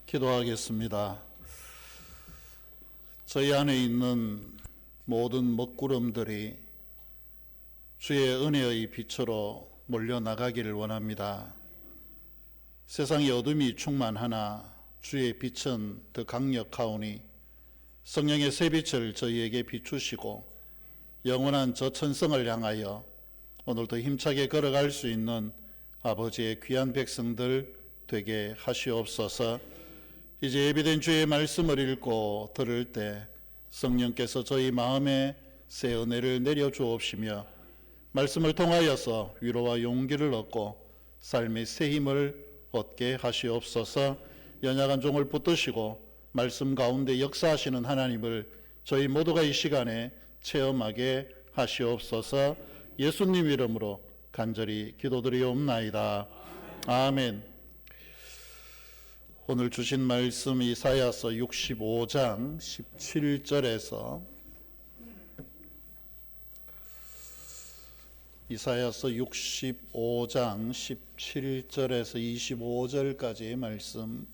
기도하겠습니다. 저희 안에 있는 모든 먹구름들이 주의 은혜의 빛으로 몰려나가기를 원합니다. 세상의 어둠이 충만하나 주의 빛은 더 강력하오니 성령의 새빛을 저희에게 비추시고 영원한 저 천성을 향하여 오늘도 힘차게 걸어갈 수 있는 아버지의 귀한 백성들 되게 하시옵소서. 이제 예비된 주의 말씀을 읽고 들을 때 성령께서 저희 마음에 새 은혜를 내려주옵시며 말씀을 통하여서 위로와 용기를 얻고 삶의 새 힘을 얻게 하시옵소서. 연약한 종을 붙드시고 말씀 가운데 역사하시는 하나님을 저희 모두가 이 시간에 체험하게 하시옵소서. 예수님 이름으로 간절히 기도드리옵나이다. 아멘. 오늘 주신 말씀 이사야서 65장 17절에서 이사야서 65장 17절에서 25절까지의 말씀,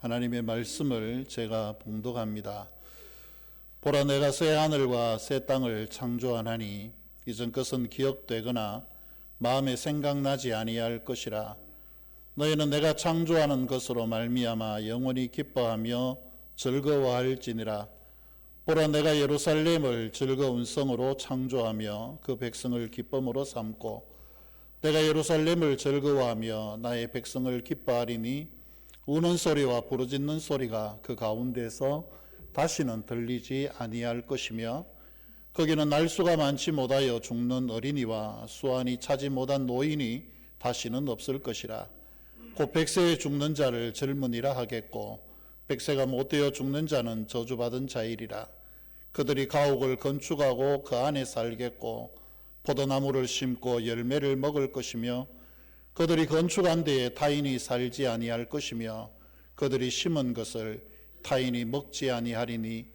하나님의 말씀을 제가 봉독합니다. 보라, 내가 새 하늘과 새 땅을 창조하나니 이전 것은 기억되거나 마음에 생각나지 아니할 것이라. 너희는 내가 창조하는 것으로 말미암아 영원히 기뻐하며 즐거워할지니라. 보라, 내가 예루살렘을 즐거운 성으로 창조하며 그 백성을 기쁨으로 삼고 내가 예루살렘을 즐거워하며 나의 백성을 기뻐하리니 우는 소리와 부르짖는 소리가 그 가운데서 다시는 들리지 아니할 것이며 거기는 날수가 많지 못하여 죽는 어린이와 수완이 차지 못한 노인이 다시는 없을 것이라. 곧 백세에 죽는 자를 젊은이라 하겠고 백세가 못되어 죽는 자는 저주받은 자이리라. 그들이 가옥을 건축하고 그 안에 살겠고 포도나무를 심고 열매를 먹을 것이며 그들이 건축한 데에 타인이 살지 아니할 것이며 그들이 심은 것을 타인이 먹지 아니하리니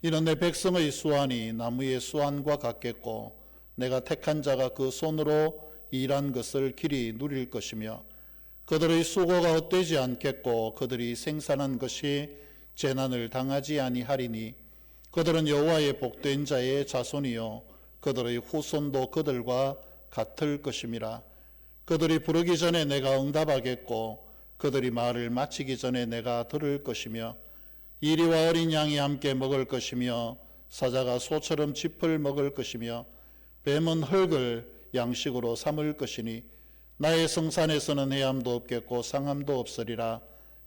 이는 내 백성의 수완이 나무의 수완과 같겠고 내가 택한 자가 그 손으로 일한 것을 길이 누릴 것이며 그들의 수고가 헛되지 않겠고 그들이 생산한 것이 재난을 당하지 아니하리니 그들은 여호와의 복된 자의 자손이요 그들의 후손도 그들과 같을 것임이라. 그들이 부르기 전에 내가 응답하겠고 그들이 말을 마치기 전에 내가 들을 것이며 이리와 어린 양이 함께 먹을 것이며 사자가 소처럼 짚을 먹을 것이며 뱀은 흙을 양식으로 삼을 것이니 나의 성산에서는 해함도 없겠고 상함도 없으리라.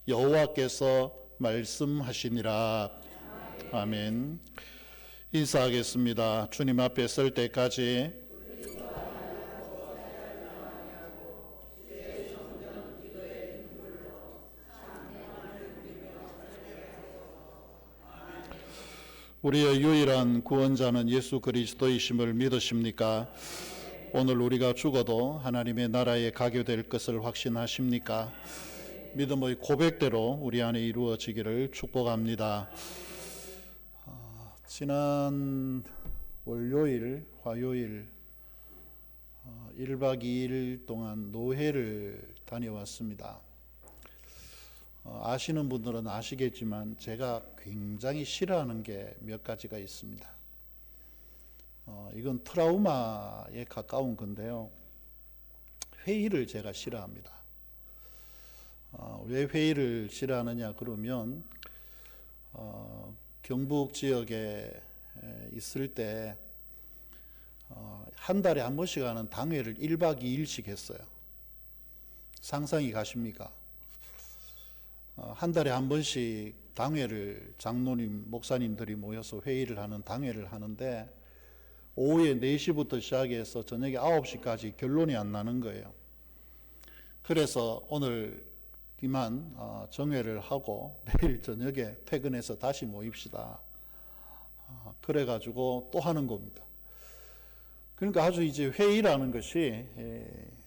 여호와께서 말씀하시니라. 아멘. 인사하겠습니다. 주님 앞에 설 때까지 우리의 유일한 구원자는 예수 그리스도이심을 믿으십니까? 오늘 우리가 죽어도 하나님의 나라에 가게 될 것을 확신하십니까? 믿음의 고백대로 우리 안에 이루어지기를 축복합니다. 지난 월요일, 화요일 1박 2일 동안 노회를 다녀왔습니다. 아시는 분들은 아시겠지만 제가 굉장히 싫어하는 게 몇 가지가 있습니다. 이건 트라우마에 가까운 건데요. 회의를 제가 싫어합니다. 왜 회의를 싫어하느냐 그러면 경북 지역에 있을 때 한 달에 한 번씩 하는 당회를 1박 2일씩 했어요. 상상이 가십니까? 한 달에 한 번씩 당회를 장로님, 목사님들이 모여서 회의를 하는 당회를 하는데 오후에 4시부터 시작해서 저녁에 9시까지 결론이 안 나는 거예요. 그래서 오늘 이만 정회를 하고 내일 저녁에 퇴근해서 다시 모입시다. 그래가지고 또 하는 겁니다. 그러니까 아주 이제 회의라는 것이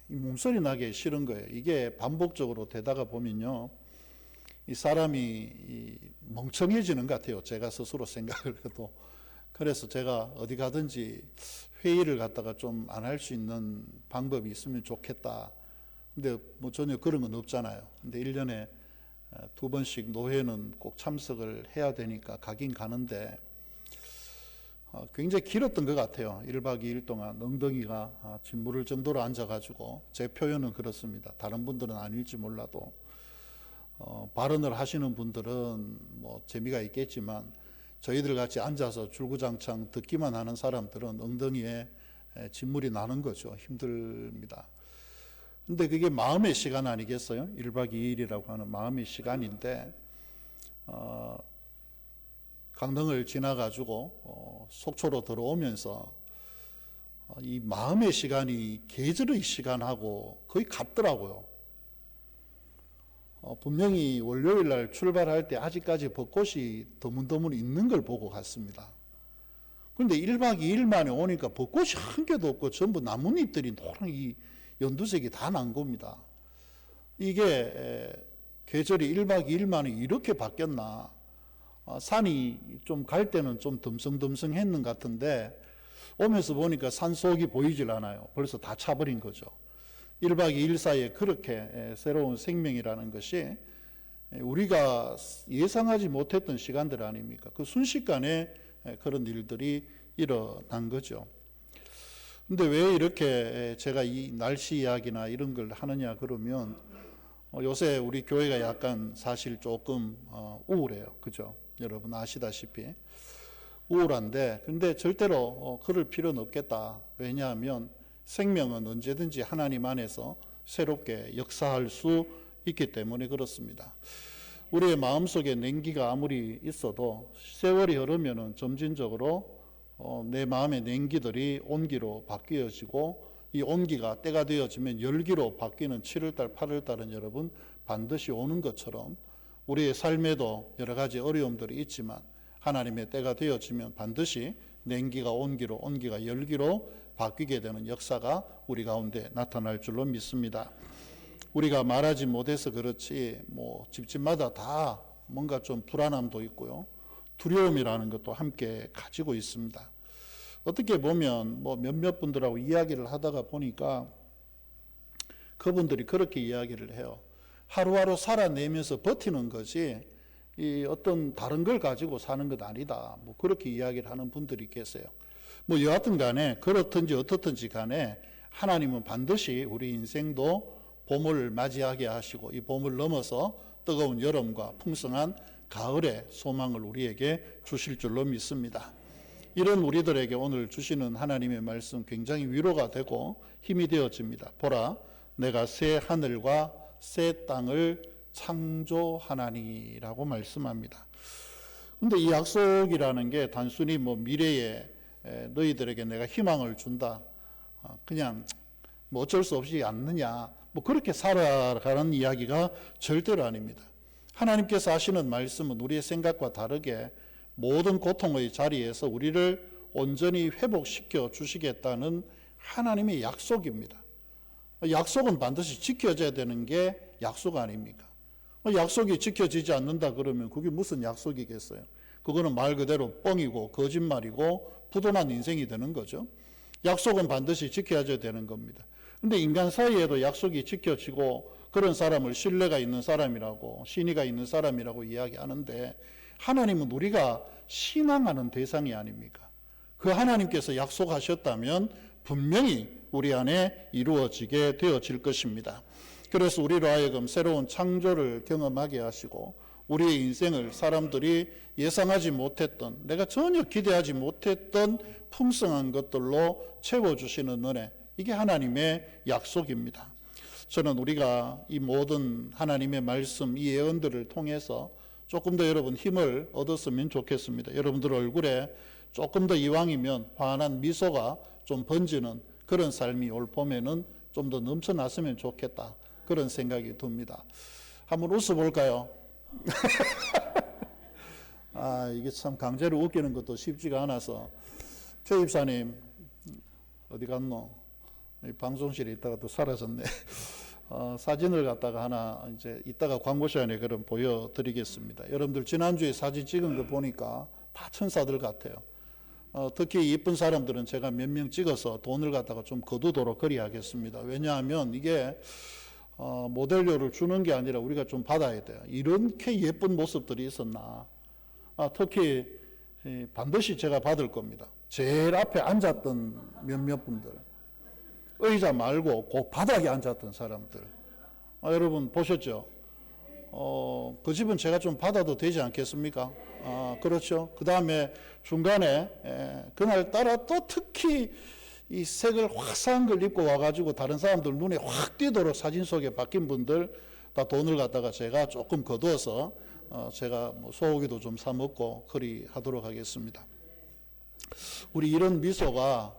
몸소리 나게 싫은 거예요. 이게 반복적으로 되다가 보면요. 이 사람이 멍청해지는 것 같아요. 제가 스스로 생각을 해도. 그래서 제가 어디 가든지 회의를 갖다가 좀 안 할 수 있는 방법이 있으면 좋겠다. 근데 뭐 전혀 그런 건 없잖아요. 근데 1년에 2번씩 노회는 꼭 참석을 해야 되니까 가긴 가는데 굉장히 길었던 것 같아요. 1박 2일 동안 엉덩이가 짓무를 정도로 앉아가지고, 제 표현은 그렇습니다. 다른 분들은 아닐지 몰라도 발언을 하시는 분들은 뭐 재미가 있겠지만 저희들 같이 앉아서 줄구장창 듣기만 하는 사람들은 엉덩이에 짓물이 나는 거죠. 힘듭니다. 근데 그게 마음의 시간 아니겠어요? 1박 2일이라고 하는 마음의 시간인데 강릉을 지나가지고 속초로 들어오면서 이 마음의 시간이 계절의 시간하고 거의 같더라고요. 분명히 월요일 날 출발할 때 아직까지 벚꽃이 드문드문 있는 걸 보고 갔습니다. 그런데 1박 2일 만에 오니까 벚꽃이 한 개도 없고 전부 나뭇잎들이 노란 이 연두색이 다 난 겁니다. 이게 계절이 1박 2일 만에 이렇게 바뀌었나. 산이 좀 갈 때는 좀 듬성듬성했는 것 같은데 오면서 보니까 산속이 보이질 않아요. 벌써 다 차버린 거죠. 1박 2일 사이에 그렇게 새로운 생명이라는 것이 우리가 예상하지 못했던 시간들 아닙니까? 그 순식간에 그런 일들이 일어난 거죠. 근데 왜 이렇게 제가 이 날씨 이야기나 이런 걸 하느냐 그러면 요새 우리 교회가 약간 사실 조금 우울해요. 그죠? 여러분 아시다시피 우울한데, 근데 절대로 그럴 필요는 없겠다. 왜냐하면 생명은 언제든지 하나님 안에서 새롭게 역사할 수 있기 때문에 그렇습니다. 우리의 마음속에 냉기가 아무리 있어도 세월이 흐르면은 점진적으로 내 마음의 냉기들이 온기로 바뀌어지고, 이 온기가 때가 되어지면 열기로 바뀌는 7월달, 8월달은 여러분 반드시 오는 것처럼 우리의 삶에도 여러 가지 어려움들이 있지만 하나님의 때가 되어지면 반드시 냉기가 온기로, 온기가 열기로 바뀌게 되는 역사가 우리 가운데 나타날 줄로 믿습니다. 우리가 말하지 못해서 그렇지 뭐 집집마다 다 뭔가 좀 불안함도 있고요, 두려움이라는 것도 함께 가지고 있습니다. 어떻게 보면 뭐 몇몇 분들하고 이야기를 하다가 보니까 그분들이 그렇게 이야기를 해요. 하루하루 살아내면서 버티는 거지 이 어떤 다른 걸 가지고 사는 것 아니다. 뭐 그렇게 이야기를 하는 분들이 계세요. 뭐 여하튼 간에 그렇든지 어떻든지 간에 하나님은 반드시 우리 인생도 봄을 맞이하게 하시고 이 봄을 넘어서 뜨거운 여름과 풍성한 가을의 소망을 우리에게 주실 줄로 믿습니다. 이런 우리들에게 오늘 주시는 하나님의 말씀 굉장히 위로가 되고 힘이 되어집니다. 보라, 내가 새 하늘과 새 땅을 창조하나니라고 말씀합니다. 근데 이 약속이라는 게 단순히 뭐 미래에 너희들에게 내가 희망을 준다, 그냥 뭐 어쩔 수 없이 않느냐, 뭐 그렇게 살아가는 이야기가 절대로 아닙니다. 하나님께서 하시는 말씀은 우리의 생각과 다르게 모든 고통의 자리에서 우리를 온전히 회복시켜 주시겠다는 하나님의 약속입니다. 약속은 반드시 지켜져야 되는 게 약속 아닙니까? 약속이 지켜지지 않는다 그러면 그게 무슨 약속이겠어요? 그거는 말 그대로 뻥이고 거짓말이고 부도난 인생이 되는 거죠. 약속은 반드시 지켜져야 되는 겁니다. 근데 인간 사이에도 약속이 지켜지고 그런 사람을 신뢰가 있는 사람이라고, 신의가 있는 사람이라고 이야기하는데, 하나님은 우리가 신앙하는 대상이 아닙니까? 그 하나님께서 약속하셨다면 분명히 우리 안에 이루어지게 되어질 것입니다. 그래서 우리로 하여금 새로운 창조를 경험하게 하시고 우리의 인생을 사람들이 예상하지 못했던, 내가 전혀 기대하지 못했던 풍성한 것들로 채워주시는 은혜, 이게 하나님의 약속입니다. 저는 우리가 이 모든 하나님의 말씀, 이 예언들을 통해서 조금 더 여러분 힘을 얻었으면 좋겠습니다. 여러분들 얼굴에 조금 더 이왕이면 환한 미소가 좀 번지는 그런 삶이 올 봄에는 좀 더 넘쳐났으면 좋겠다, 그런 생각이 듭니다. 한번 웃어볼까요? 이게 참 강제로 웃기는 것도 쉽지가 않아서. 최 입사님 어디 갔노? 방송실에 있다가 또 사라졌네. 사진을 갖다가 하나 이제 이따가 광고 시간에 그럼 보여드리겠습니다. 여러분들 지난주에 사진 찍은 거 보니까 다 천사들 같아요. 특히 예쁜 사람들은 제가 몇 명 찍어서 돈을 갖다가 좀 거두도록 그리하겠습니다. 왜냐하면 이게 모델료를 주는 게 아니라 우리가 좀 받아야 돼요. 이렇게 예쁜 모습들이 있었나. 특히 반드시 제가 받을 겁니다. 제일 앞에 앉았던 몇몇 분들, 의자 말고 그 바닥에 앉았던 사람들, 여러분 보셨죠? 그 집은 제가 좀 받아도 되지 않겠습니까? 그렇죠. 그 다음에 중간에 그날따라 또 특히 이 색을 화사한 걸 입고 와가지고 다른 사람들 눈에 확 띄도록 사진 속에 박힌 분들 다 돈을 갖다가 제가 조금 거두어서 제가 뭐 소고기도 좀 사 먹고 그리 하도록 하겠습니다. 우리 이런 미소가,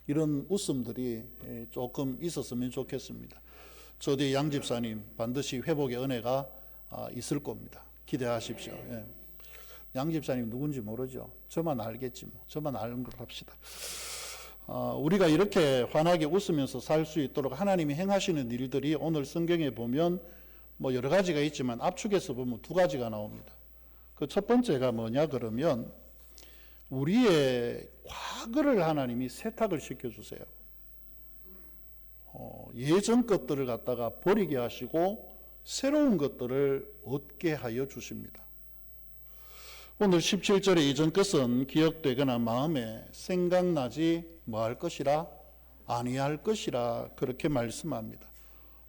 이런 웃음들이 조금 있었으면 좋겠습니다. 저 뒤에 양 집사님 반드시 회복의 은혜가 있을 겁니다. 기대하십시오. 예. 양 집사님 누군지 모르죠. 저만 알겠지 뭐. 저만 아는 걸 합시다. 우리가 이렇게 환하게 웃으면서 살 수 있도록 하나님이 행하시는 일들이 오늘 성경에 보면 뭐 여러 가지가 있지만 압축해서 보면 두 가지가 나옵니다. 그 첫 번째가 뭐냐 그러면 우리의 과거를 하나님이 세탁을 시켜주세요. 예전 것들을 갖다가 버리게 하시고 새로운 것들을 얻게 하여 주십니다. 오늘 17절에 이전 것은 기억되거나 마음에 생각나지 뭐할 것이라 아니할 것이라 그렇게 말씀합니다.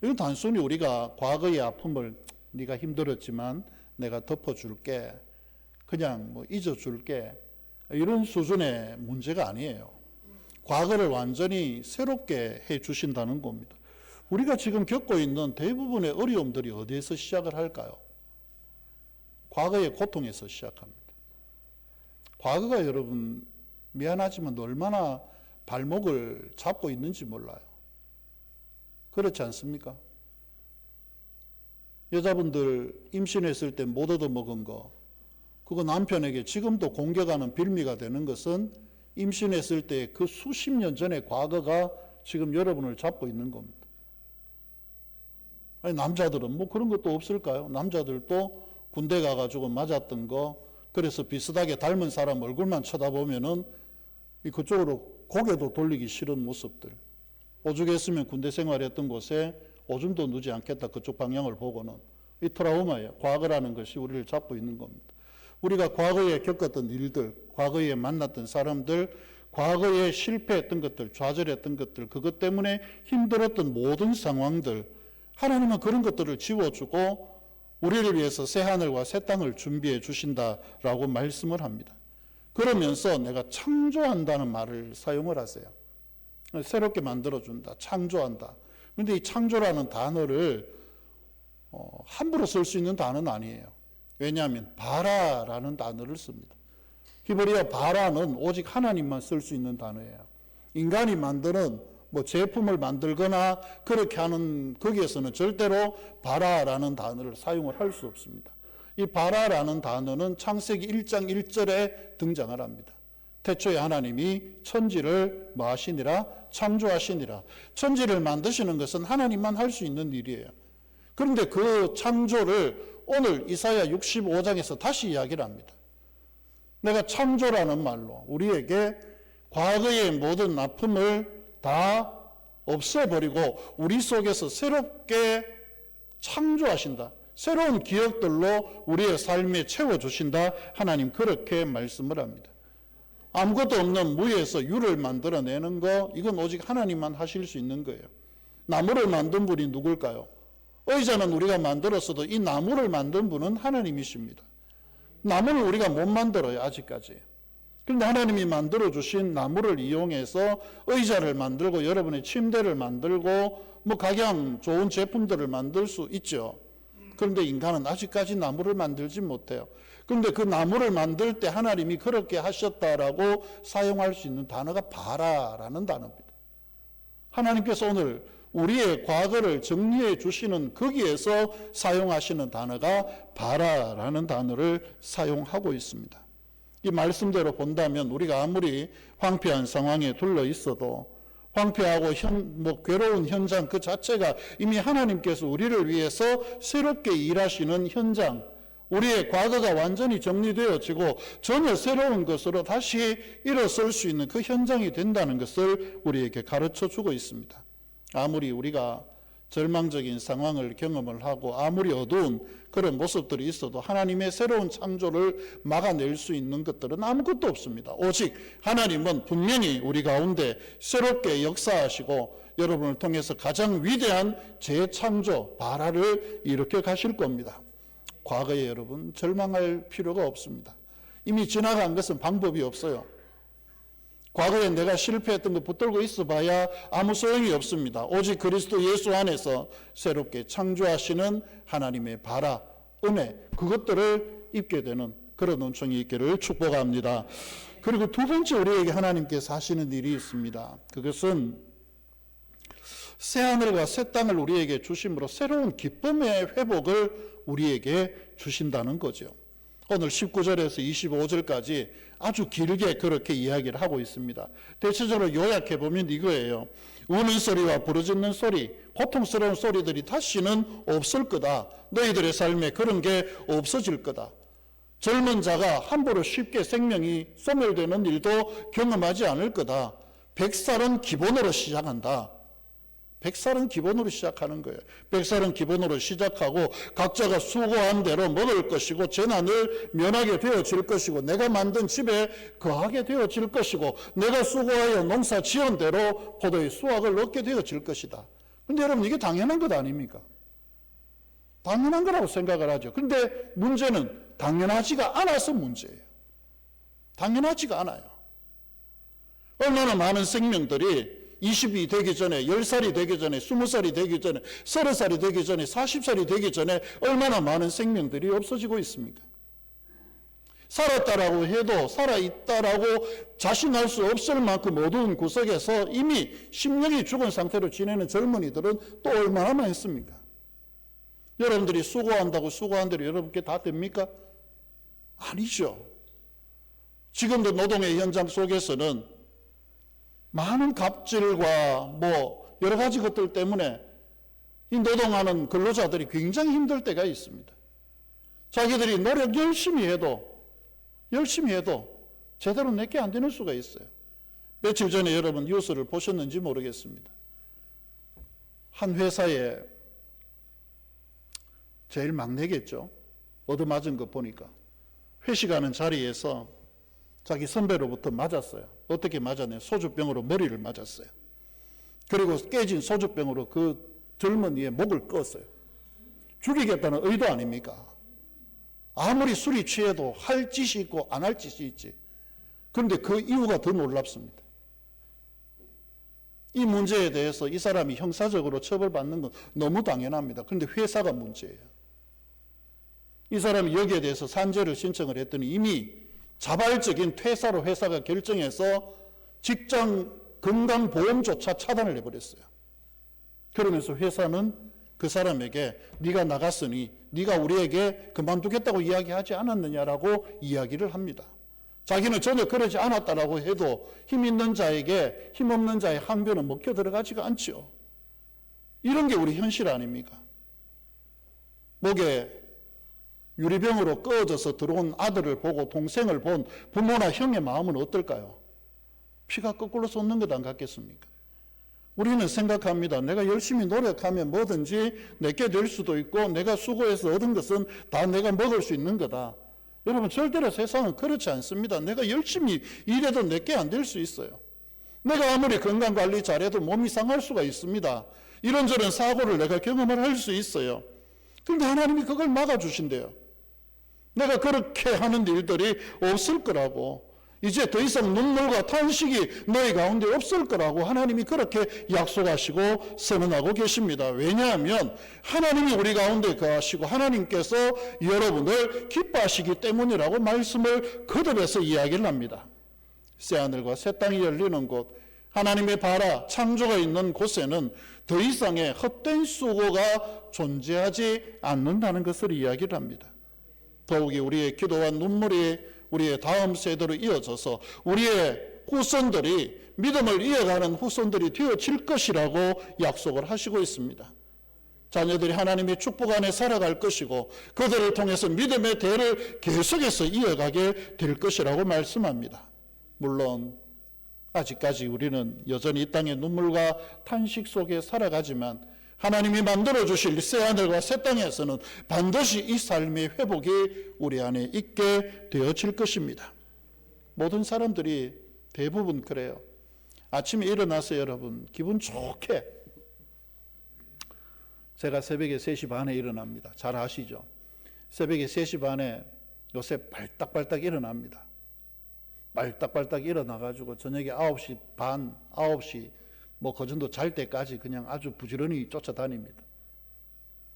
이건 단순히 우리가 과거의 아픔을 네가 힘들었지만 내가 덮어줄게, 그냥 뭐 잊어줄게, 이런 수준의 문제가 아니에요. 과거를 완전히 새롭게 해 주신다는 겁니다. 우리가 지금 겪고 있는 대부분의 어려움들이 어디에서 시작을 할까요? 과거의 고통에서 시작합니다. 과거가 여러분 미안하지만 얼마나 발목을 잡고 있는지 몰라요. 그렇지 않습니까? 여자분들 임신했을 때 못 얻어먹은 거, 그거 남편에게 지금도 공격하는 빌미가 되는 것은 임신했을 때 그 수십 년 전의 과거가 지금 여러분을 잡고 있는 겁니다. 아니, 남자들은 뭐 그런 것도 없을까요? 남자들도 군대 가가지고 맞았던 거, 그래서 비슷하게 닮은 사람 얼굴만 쳐다보면은 그쪽으로 고개도 돌리기 싫은 모습들. 오죽했으면 군대 생활했던 곳에 오줌도 누지 않겠다, 그쪽 방향을 보고는. 이 트라우마예요. 과거라는 것이 우리를 잡고 있는 겁니다. 우리가 과거에 겪었던 일들, 과거에 만났던 사람들, 과거에 실패했던 것들, 좌절했던 것들, 그것 때문에 힘들었던 모든 상황들, 하나님은 그런 것들을 지워주고 우리를 위해서 새 하늘과 새 땅을 준비해 주신다라고 말씀을 합니다. 그러면서 내가 창조한다는 말을 사용을 하세요. 새롭게 만들어준다, 창조한다. 그런데 이 창조라는 단어를 함부로 쓸 수 있는 단어는 아니에요. 왜냐하면 바라라는 단어를 씁니다. 히브리어 바라는 오직 하나님만 쓸 수 있는 단어예요. 인간이 만드는 뭐 제품을 만들거나 그렇게 하는 거기에서는 절대로 바라라는 단어를 사용을 할 수 없습니다. 이 바라라는 단어는 창세기 1장 1절에 등장을 합니다. 태초에 하나님이 천지를 뭐 하시니라? 창조하시니라. 천지를 만드시는 것은 하나님만 할 수 있는 일이에요. 그런데 그 창조를 오늘 이사야 65장에서 다시 이야기를 합니다. 내가 창조라는 말로 우리에게 과거의 모든 아픔을 다 없애버리고 우리 속에서 새롭게 창조하신다. 새로운 기억들로 우리의 삶에 채워주신다. 하나님 그렇게 말씀을 합니다. 아무것도 없는 무에서 유를 만들어내는 거, 이건 오직 하나님만 하실 수 있는 거예요. 나무를 만든 분이 누굴까요? 의자는 우리가 만들었어도 이 나무를 만든 분은 하나님이십니다. 나무를 우리가 못 만들어요, 아직까지. 그런데 하나님이 만들어주신 나무를 이용해서 의자를 만들고 여러분의 침대를 만들고 뭐 각양 좋은 제품들을 만들 수 있죠. 그런데 인간은 아직까지 나무를 만들지 못해요. 그런데 그 나무를 만들 때 하나님이 그렇게 하셨다라고 사용할 수 있는 단어가 바라라는 단어입니다. 하나님께서 오늘 우리의 과거를 정리해 주시는 거기에서 사용하시는 단어가 바라라는 단어를 사용하고 있습니다. 이 말씀대로 본다면 우리가 아무리 황폐한 상황에 둘러 있어도 황폐하고 괴로운 현장 그 자체가 이미 하나님께서 우리를 위해서 새롭게 일하시는 현장, 우리의 과거가 완전히 정리되어지고 전혀 새로운 것으로 다시 일어설 수 있는 그 현장이 된다는 것을 우리에게 가르쳐 주고 있습니다. 아무리 우리가 절망적인 상황을 경험을 하고 아무리 어두운 그런 모습들이 있어도 하나님의 새로운 창조를 막아낼 수 있는 것들은 아무것도 없습니다. 오직 하나님은 분명히 우리 가운데 새롭게 역사하시고 여러분을 통해서 가장 위대한 재창조, 발화를 일으켜 가실 겁니다. 과거에 여러분 절망할 필요가 없습니다. 이미 지나간 것은 방법이 없어요. 과거에 내가 실패했던 거 붙들고 있어 봐야 아무 소용이 없습니다. 오직 그리스도 예수 안에서 새롭게 창조하시는 하나님의 발화, 은혜, 그것들을 입게 되는 그런 은총이 있기를 축복합니다. 그리고 두 번째 우리에게 하나님께서 하시는 일이 있습니다. 그것은 새하늘과 새 땅을 우리에게 주심으로 새로운 기쁨의 회복을 우리에게 주신다는 거죠. 오늘 19절에서 25절까지 아주 길게 그렇게 이야기를 하고 있습니다. 대체적으로 요약해 보면 이거예요. 우는 소리와 부르짖는 소리, 고통스러운 소리들이 다시는 없을 거다. 너희들의 삶에 그런 게 없어질 거다. 젊은 자가 함부로 쉽게 생명이 소멸되는 일도 경험하지 않을 거다. 100살은 기본으로 시작한다. 100살은 기본으로 시작하는 거예요. 100살은 기본으로 시작하고 각자가 수고한 대로 먹을 것이고 재난을 면하게 되어질 것이고 내가 만든 집에 거하게 되어질 것이고 내가 수고하여 농사 지은 대로 포도의 수확을 얻게 되어질 것이다. 그런데 여러분 이게 당연한 것 아닙니까? 당연한 거라고 생각을 하죠. 그런데 문제는 당연하지가 않아서 문제예요. 당연하지가 않아요. 얼마나 많은 생명들이 20이 되기 전에, 10살이 되기 전에, 20살이 되기 전에, 30살이 되기 전에, 40살이 되기 전에 얼마나 많은 생명들이 없어지고 있습니까? 살았다라고 해도 살아있다라고 자신할 수 없을 만큼 어두운 구석에서 이미 심령이 죽은 상태로 지내는 젊은이들은 또 얼마나 많습니까? 여러분들이 수고한다고 수고한 대로 여러분께 다 됩니까? 아니죠. 지금도 노동의 현장 속에서는 많은 갑질과 여러 가지 것들 때문에 이 노동하는 근로자들이 굉장히 힘들 때가 있습니다. 자기들이 노력 열심히 해도 제대로 내게 안 되는 수가 있어요. 며칠 전에 여러분 뉴스를 보셨는지 모르겠습니다. 한 회사에 제일 막내겠죠. 얻어맞은 거 보니까 회식하는 자리에서 자기 선배로부터 맞았어요. 어떻게 맞았냐? 소주병으로 머리를 맞았어요. 그리고 깨진 소주병으로 그 젊은이의 목을 껐어요. 죽이겠다는 의도 아닙니까? 아무리 술이 취해도 할 짓이 있고 안 할 짓이 있지. 그런데 그 이유가 더 놀랍습니다. 이 문제에 대해서 이 사람이 형사적으로 처벌받는 건 너무 당연합니다. 그런데 회사가 문제예요. 이 사람이 여기에 대해서 산재를 신청을 했더니 이미 자발적인 퇴사로 회사가 결정해서 직장 건강보험조차 차단을 해버렸어요. 그러면서 회사는 그 사람에게 네가 나갔으니 네가 우리에게 그만두겠다고 이야기하지 않았느냐라고 이야기를 합니다. 자기는 전혀 그러지 않았다라고 해도 힘 있는 자에게 힘 없는 자의 항변은 먹혀 들어가지가 않죠. 이런 게 우리 현실 아닙니까? 목에 유리병으로 꺼져서 들어온 아들을 보고 동생을 본 부모나 형의 마음은 어떨까요? 피가 거꾸로 솟는 것 안 같겠습니까? 우리는 생각합니다. 내가 열심히 노력하면 뭐든지 내게 될 수도 있고 내가 수고해서 얻은 것은 다 내가 먹을 수 있는 거다. 여러분 절대로 세상은 그렇지 않습니다. 내가 열심히 일해도 내게 안 될 수 있어요. 내가 아무리 건강관리 잘해도 몸이 상할 수가 있습니다. 이런저런 사고를 내가 경험을 할 수 있어요. 그런데 하나님이 그걸 막아주신대요. 내가 그렇게 하는 일들이 없을 거라고, 이제 더 이상 눈물과 탄식이 너희 가운데 없을 거라고 하나님이 그렇게 약속하시고 선언하고 계십니다. 왜냐하면 하나님이 우리 가운데 거하시고 하나님께서 여러분을 기뻐하시기 때문이라고 말씀을 거듭해서 이야기를 합니다. 새하늘과 새 땅이 열리는 곳, 하나님의 발화, 창조가 있는 곳에는 더 이상의 헛된 수고가 존재하지 않는다는 것을 이야기를 합니다. 더욱이 우리의 기도와 눈물이 우리의 다음 세대로 이어져서 우리의 후손들이 믿음을 이어가는 후손들이 되어질 것이라고 약속을 하시고 있습니다. 자녀들이 하나님의 축복 안에 살아갈 것이고 그들을 통해서 믿음의 대를 계속해서 이어가게 될 것이라고 말씀합니다. 물론 아직까지 우리는 여전히 이 땅의 눈물과 탄식 속에 살아가지만 하나님이 만들어주실 새하늘과 새 땅에서는 반드시 이 삶의 회복이 우리 안에 있게 되어질 것입니다. 모든 사람들이 대부분 그래요. 아침에 일어나서 여러분 기분 좋게, 제가 새벽에 3시 반에 일어납니다. 잘 아시죠? 새벽에 3시 반에 요새 발딱발딱 일어납니다. 발딱발딱 일어나가지고 저녁에 9시 반, 9시 그 정도 잘 때까지 그냥 아주 부지런히 쫓아다닙니다.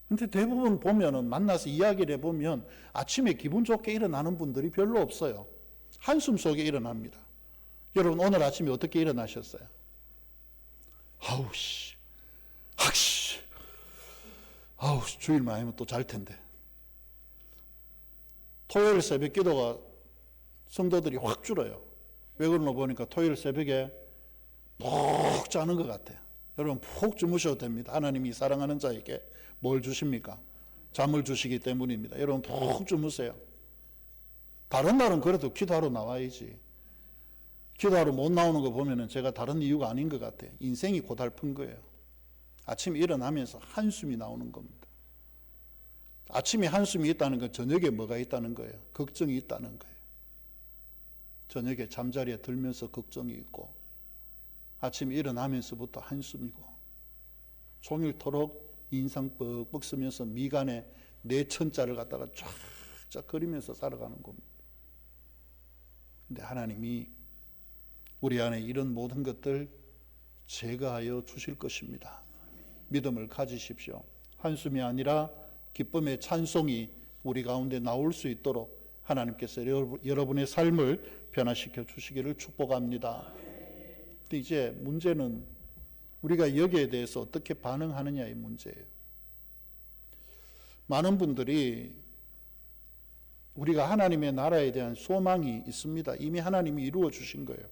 근데 대부분 보면은 만나서 이야기를 해보면 아침에 기분 좋게 일어나는 분들이 별로 없어요. 한숨 속에 일어납니다. 여러분 오늘 아침에 어떻게 일어나셨어요? 아우씨, 학씨, 아우 주일만 아니면 또 잘 텐데. 토요일 새벽 기도가 성도들이 확 줄어요. 왜 그러나 보니까 토요일 새벽에 푹 자는 것 같아요. 여러분 푹 주무셔도 됩니다. 하나님이 사랑하는 자에게 뭘 주십니까? 잠을 주시기 때문입니다. 여러분 푹 주무세요. 다른 날은 그래도 기도하러 나와야지. 기도하러 못 나오는 거 보면은 제가 다른 이유가 아닌 것 같아요. 인생이 고달픈 거예요. 아침에 일어나면서 한숨이 나오는 겁니다. 아침에 한숨이 있다는 건 저녁에 뭐가 있다는 거예요? 걱정이 있다는 거예요. 저녁에 잠자리에 들면서 걱정이 있고 아침에 일어나면서부터 한숨이고 종일토록 인상 뻑뻑 쓰면서 미간에 내천자를 갖다가 쫙쫙 그리면서 살아가는 겁니다. 근데 하나님이 우리 안에 이런 모든 것들 제거하여 주실 것입니다. 믿음을 가지십시오. 한숨이 아니라 기쁨의 찬송이 우리 가운데 나올 수 있도록 하나님께서 여러분의 삶을 변화시켜 주시기를 축복합니다. 근데 이제 문제는 우리가 여기에 대해서 어떻게 반응하느냐의 문제예요. 많은 분들이 우리가 하나님의 나라에 대한 소망이 있습니다. 이미 하나님이 이루어 주신 거예요.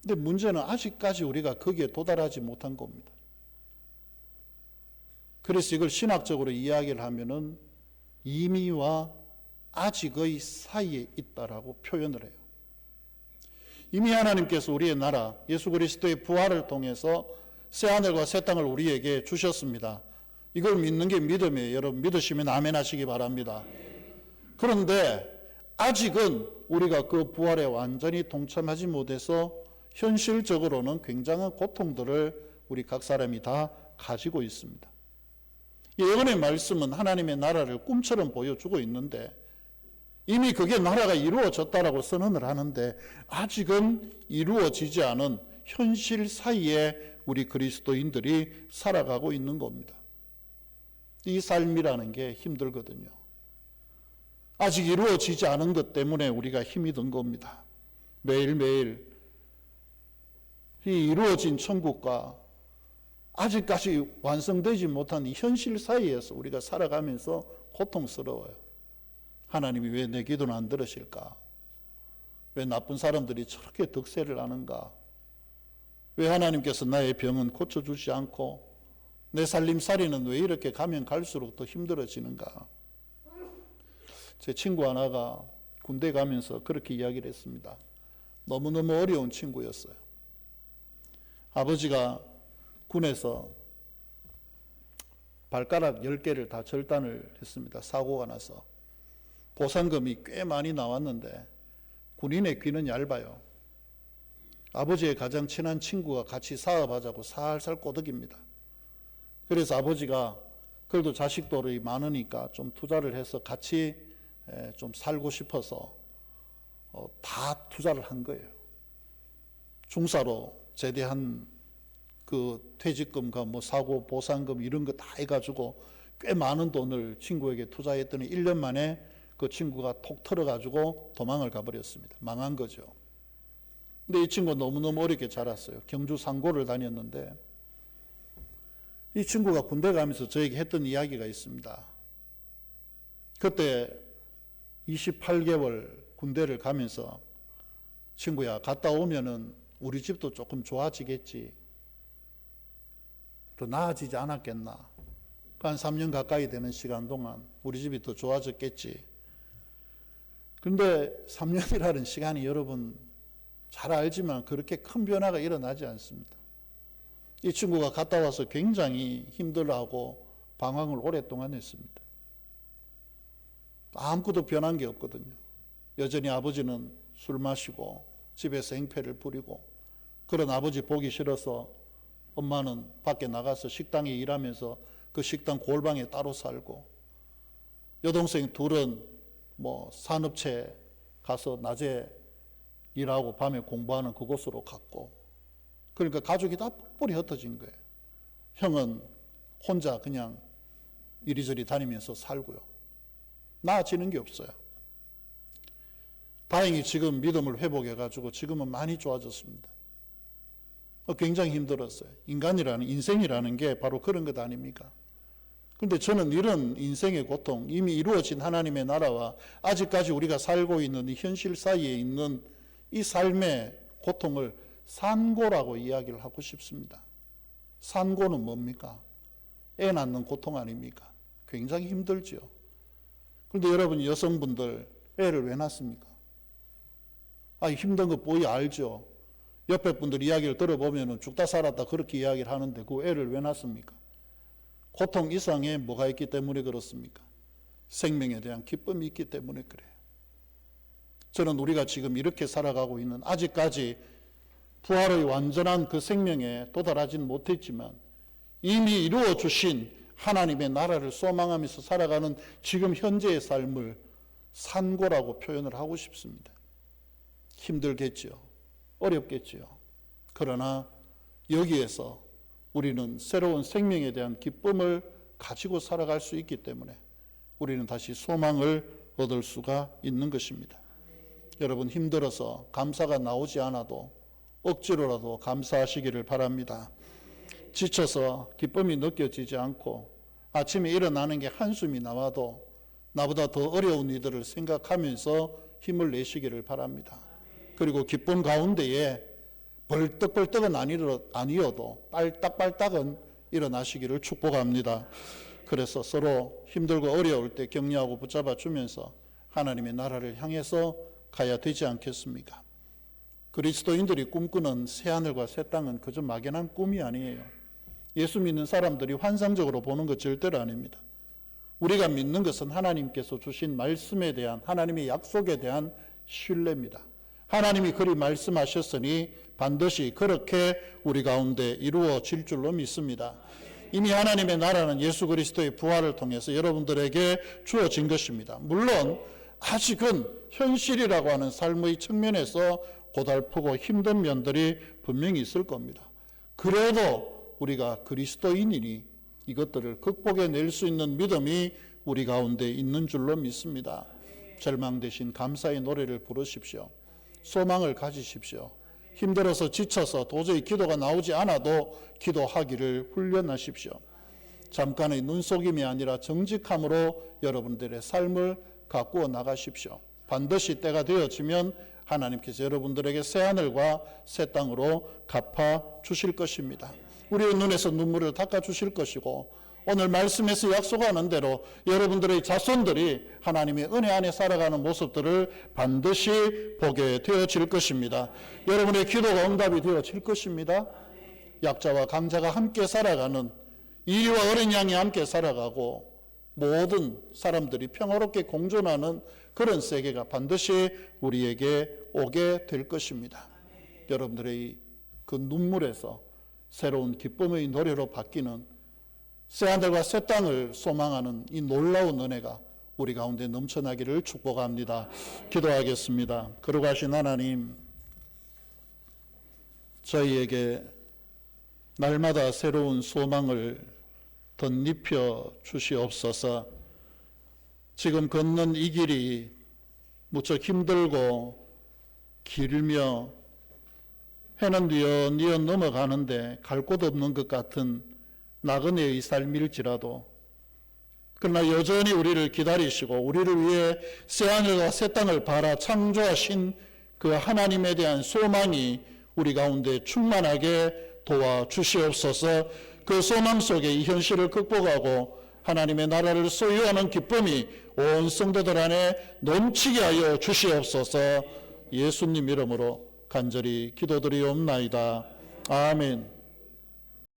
근데 문제는 아직까지 우리가 거기에 도달하지 못한 겁니다. 그래서 이걸 신학적으로 이야기를 하면은 이미와 아직의 사이에 있다라고 표현을 해요. 이미 하나님께서 우리의 나라 예수 그리스도의 부활을 통해서 새하늘과 새 땅을 우리에게 주셨습니다. 이걸 믿는 게 믿음이에요. 여러분 믿으시면 아멘 하시기 바랍니다. 그런데 아직은 우리가 그 부활에 완전히 동참하지 못해서 현실적으로는 굉장한 고통들을 우리 각 사람이 다 가지고 있습니다. 예언의 말씀은 하나님의 나라를 꿈처럼 보여주고 있는데 이미 그게 나라가 이루어졌다라고 선언을 하는데 아직은 이루어지지 않은 현실 사이에 우리 그리스도인들이 살아가고 있는 겁니다. 이 삶이라는 게 힘들거든요. 아직 이루어지지 않은 것 때문에 우리가 힘이 든 겁니다. 매일매일 이 이루어진 천국과 아직까지 완성되지 못한 이 현실 사이에서 우리가 살아가면서 고통스러워요. 하나님이 왜 내 기도는 안 들으실까? 왜 나쁜 사람들이 저렇게 득세를 하는가? 왜 하나님께서 나의 병은 고쳐주지 않고 내 살림살이는 왜 이렇게 가면 갈수록 더 힘들어지는가? 제 친구 하나가 군대 가면서 그렇게 이야기를 했습니다. 너무너무 어려운 친구였어요. 아버지가 군에서 발가락 10개를 다 절단을 했습니다. 사고가 나서. 보상금이 꽤 많이 나왔는데 군인의 귀는 얇아요. 아버지의 가장 친한 친구가 같이 사업하자고 살살 꼬드깁니다. 그래서 아버지가 그래도 자식들이 많으니까 좀 투자를 해서 같이 좀 살고 싶어서 다 투자를 한 거예요. 중사로 제대한 그 퇴직금과 뭐 사고 보상금 이런 거 다 해가지고 꽤 많은 돈을 친구에게 투자했더니 1년 만에 그 친구가 톡 털어가지고 도망을 가버렸습니다. 망한 거죠. 근데 이 친구가 너무너무 어렵게 자랐어요. 경주 상고를 다녔는데 이 친구가 군대 가면서 저에게 했던 이야기가 있습니다. 그때 28개월 군대를 가면서 친구야 갔다 오면은 우리 집도 조금 좋아지겠지. 더 나아지지 않았겠나. 한 3년 가까이 되는 시간 동안 우리 집이 더 좋아졌겠지. 그런데 3년이라는 시간이 여러분 잘 알지만 그렇게 큰 변화가 일어나지 않습니다. 이 친구가 갔다 와서 굉장히 힘들어하고 방황을 오랫동안 했습니다. 아무것도 변한 게 없거든요. 여전히 아버지는 술 마시고 집에서 행패를 부리고, 그런 아버지 보기 싫어서 엄마는 밖에 나가서 식당에 일하면서 그 식당 골방에 따로 살고, 여동생 둘은 산업체 가서 낮에 일하고 밤에 공부하는 그곳으로 갔고, 그러니까 가족이 다 뿔뿔이 흩어진 거예요. 형은 혼자 그냥 이리저리 다니면서 살고요. 나아지는 게 없어요. 다행히 지금 믿음을 회복해가지고 지금은 많이 좋아졌습니다. 굉장히 힘들었어요. 인생이라는 게 바로 그런 것 아닙니까? 그런데 저는 이런 인생의 고통, 이미 이루어진 하나님의 나라와 아직까지 우리가 살고 있는 이 현실 사이에 있는 이 삶의 고통을 산고라고 이야기를 하고 싶습니다. 산고는 뭡니까? 애 낳는 고통 아닙니까? 굉장히 힘들죠. 그런데 여러분, 여성분들 애를 왜 낳습니까? 힘든 거 보이 알죠? 옆에 분들 이야기를 들어보면 죽다 살았다 그렇게 이야기를 하는데 그 애를 왜 낳습니까? 고통 이상의 뭐가 있기 때문에 그렇습니까? 생명에 대한 기쁨이 있기 때문에 그래요. 저는 우리가 지금 이렇게 살아가고 있는, 아직까지 부활의 완전한 그 생명에 도달하진 못했지만 이미 이루어 주신 하나님의 나라를 소망하면서 살아가는 지금 현재의 삶을 산고라고 표현을 하고 싶습니다. 힘들겠죠. 어렵겠죠. 그러나 여기에서 우리는 새로운 생명에 대한 기쁨을 가지고 살아갈 수 있기 때문에 우리는 다시 소망을 얻을 수가 있는 것입니다. 여러분, 힘들어서 감사가 나오지 않아도 억지로라도 감사하시기를 바랍니다. 지쳐서 기쁨이 느껴지지 않고 아침에 일어나는 게 한숨이 나와도 나보다 더 어려운 이들을 생각하면서 힘을 내시기를 바랍니다. 그리고 기쁨 가운데에 벌떡벌떡은 아니어도 빨딱빨딱은 일어나시기를 축복합니다. 그래서 서로 힘들고 어려울 때 격려하고 붙잡아 주면서 하나님의 나라를 향해서 가야 되지 않겠습니까? 그리스도인들이 꿈꾸는 새하늘과 새 땅은 그저 막연한 꿈이 아니에요. 예수 믿는 사람들이 환상적으로 보는 것 절대로 아닙니다. 우리가 믿는 것은 하나님께서 주신 말씀에 대한, 하나님의 약속에 대한 신뢰입니다. 하나님이 그리 말씀하셨으니 반드시 그렇게 우리 가운데 이루어질 줄로 믿습니다. 이미 하나님의 나라는 예수 그리스도의 부활을 통해서 여러분들에게 주어진 것입니다. 물론 아직은 현실이라고 하는 삶의 측면에서 고달프고 힘든 면들이 분명히 있을 겁니다. 그래도 우리가 그리스도인이니 이것들을 극복해낼 수 있는 믿음이 우리 가운데 있는 줄로 믿습니다. 절망 대신 감사의 노래를 부르십시오. 소망을 가지십시오. 힘들어서 지쳐서 도저히 기도가 나오지 않아도 기도하기를 훈련하십시오. 잠깐의 눈속임이 아니라 정직함으로 여러분들의 삶을 가꾸어 나가십시오. 반드시 때가 되어지면 하나님께서 여러분들에게 새하늘과 새 땅으로 갚아 주실 것입니다. 우리의 눈에서 눈물을 닦아 주실 것이고, 오늘 말씀에서 약속하는 대로 여러분들의 자손들이 하나님의 은혜 안에 살아가는 모습들을 반드시 보게 되어질 것입니다. 여러분의 기도가 응답이 되어질 것입니다. 약자와 강자가 함께 살아가는, 이리와 어린 양이 함께 살아가고 모든 사람들이 평화롭게 공존하는 그런 세계가 반드시 우리에게 오게 될 것입니다. 여러분들의 그 눈물에서 새로운 기쁨의 노래로 바뀌는 새하늘과 새 땅을 소망하는 이 놀라운 은혜가 우리 가운데 넘쳐나기를 축복합니다. 기도하겠습니다. 거룩하신 하나님, 저희에게 날마다 새로운 소망을 덧입혀 주시옵소서. 지금 걷는 이 길이 무척 힘들고 길며 해는 뉘엿뉘엿 넘어가는데 갈 곳 없는 것 같은 나그네의 삶일지라도, 그러나 여전히 우리를 기다리시고 우리를 위해 새하늘과 새 땅을 바라 창조하신 그 하나님에 대한 소망이 우리 가운데 충만하게 도와주시옵소서. 그 소망 속에 이 현실을 극복하고 하나님의 나라를 소유하는 기쁨이 온 성도들 안에 넘치게 하여 주시옵소서. 예수님 이름으로 간절히 기도드리옵나이다. 아멘.